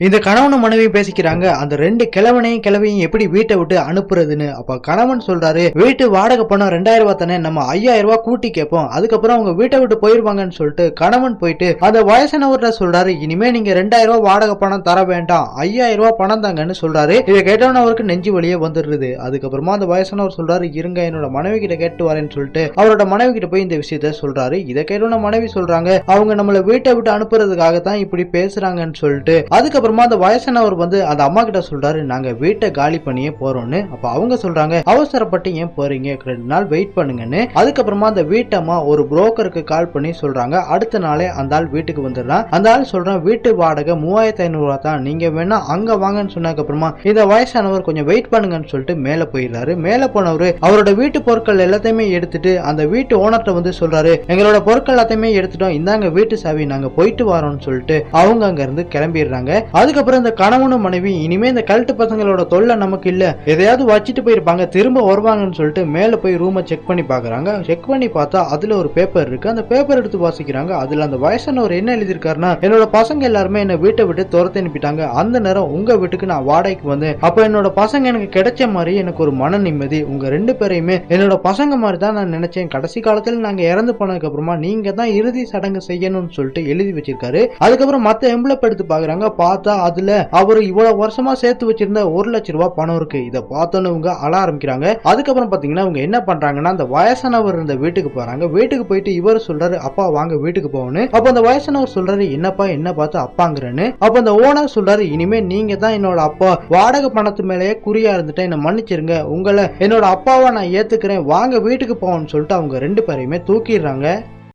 இந்த கணவனும் மனைவியும் பேசிக்கிறாங்க. அந்த ரெண்டு கிழவனையும் கிழவையும் எப்படி வீட்டை விட்டு அனுப்புறதுன்னு. அப்ப கணவன் சொல்றாரு, வீட்டு வாடகை பணம் 2000 ரூபாய் தானே, நம்ம 5000 ரூபாய் கூட்டி கேட்போம், அதுக்கப்புறம் அவங்க வீட்டை விட்டு போயிருவாங்கன்னு சொல்லிட்டு கணவன் போயிட்டு அந்த வயசானவர்கிட்ட சொல்றாரு, இனிமே நீங்க 2000 ரூபாய் வாடகை பணம் தர வேண்டாம், 5000 ரூபாய் பணம் தாங்கன்னு சொல்றாரு. இதை கேட்டவன அவருக்கு நெஞ்சு வழியே வந்துடுது. அதுக்கப்புறமா அந்த வயசானவர் சொல்றாரு, இருங்க என்னோட மனைவி கிட்ட கேட்டு வரேன்னு சொல்லிட்டு அவரோட மனைவி கிட்ட போய் இந்த விஷயத்த சொல்றாரு. இதை கேட்டவன மனைவி சொல்றாங்க, அவங்க நம்மள வீட்டை விட்டு அனுப்புறதுக்காக தான் இப்படி பேசுறாங்கன்னு சொல்லிட்டு அதுக்கப்புறமா அந்த வயசானவர் அந்த அம்மா கிட்ட சொல்றாரு, நாங்க வீட்டை காலி பண்ணியே போறோம்னு. அப்ப அவங்க சொல்றாங்க, அவசரப்பட்டு ஏன் போறீங்க, 2 நாள் வெயிட் பண்ணுங்கன்னு. அதுக்கப்புறமா அந்த வீட்டம்மா ஒரு புரோக்கருக்கு கால் பண்ணி சொல்றாங்க, அடுத்த நாளே அந்த ஆள் வீட்டுக்கு வந்துடுறான். அந்த ஆள் சொல்றான், வீட்டு வாடகை 3500 ரூபாய் தான், நீங்க வேணா அங்க வாங்கன்னு சொன்னதுக்கு அப்புறமா இந்த வயசானவர் கொஞ்சம் வெயிட் பண்ணுங்கன்னு சொல்லிட்டு மேல போயிடுறாரு. மேல போனவரு அவரோட வீட்டு பொருட்கள் எல்லாத்தையுமே எடுத்துட்டு அந்த வீட்டு ஓனர்ட்ட சொல்றாரு, எங்களோட பொருட்கள் எல்லாத்தையுமே எடுத்துட்டோம், இந்தாங்க வீட்டு சாவி, நாங்க போயிட்டு வரோம்னு சொல்லிட்டு அவங்க அங்க இருந்து கிளம்பிடுறாங்க. அதுக்கப்புறம் இந்த கணவனும் மனைவி, இனிமே இந்த கல்ட்டு பசங்களோட தொல்லை நமக்கு இல்ல, எதையாவது வச்சிட்டு போயிருப்பாங்க, திரும்ப வருவாங்கன்னு சொல்லிட்டு மேல போய் ரூமை செக் பண்ணி பாக்குறாங்க. செக் பண்ணி பார்த்தா அதுல ஒரு பேப்பர் இருக்கு. அந்த பேப்பர் எடுத்து வாசிக்கிறாங்க. அதுல அந்த வயசானவர் என்ன எழுதிருக்காருன்னா, என்னோட பசங்க எல்லாருமே என்ன வீட்டை விட்டு துரத்தி அனுப்பிட்டாங்க, அந்த நேரம் உங்க வீட்டுக்கு நான் வாடகைக்கு வந்தேன், அப்ப என்னோட பசங்க எனக்கு கிடைச்ச மாதிரி எனக்கு ஒரு மன நிம்மதி, உங்க 2 பேரையுமே என்னோட பசங்க மாதிரி தான் நான் நினைச்சேன், கடைசி காலத்துல நாங்க இறந்து போனதுக்கு அப்புறமா நீங்க தான் இறுதி சடங்கு செய்யணும்னு சொல்லிட்டு எழுதி வச்சிருக்காரு. அதுக்கப்புறம் மத்த எம்பளப் எடுத்து பாக்குறாங்க. பார்த்தா அதுல அவரு இவ்வளவு வருஷமா சேர்த்து வச்சிருந்த 1 லட்சம் ரூபாய் பணம் இருக்கு. இதை பார்த்தோன்னு இவங்க அழ ஆரம்பிக்கிறாங்க. அதுக்கப்புறம் பாத்தீங்கன்னா இவங்க என்ன பண்றாங்கன்னா, அந்த வயசானவர் இருந்த வீட்டுக்கு போறாங்க. வீட்டுக்கு போயிட்டு இவர் சொல்றாரு, அப்பா வாங்க வீட்டுக்கு போகணும். அப்ப அந்த வயசானவர் சொல்றாரு, என்னப்பா என்ன பார்த்து அப்பாங்கிறன்னு. அப்ப அந்த ஓனர் சொல்றாரு, இனிமே நீங்க தான் என்னோட அப்பா, வாடகை பணத்து மேலேயே குறியா இருந்துட்டேன், என்ன மன்னிச்சிருங்க, உங்களை என்னோட அப்பாவா நான் ஏத்துக்கிறேன், வாங்க வீட்டுக்கு போவோம்னு சொல்லிட்டு அவங்க 2 பேரையுமே தூக்கிடுறாங்க.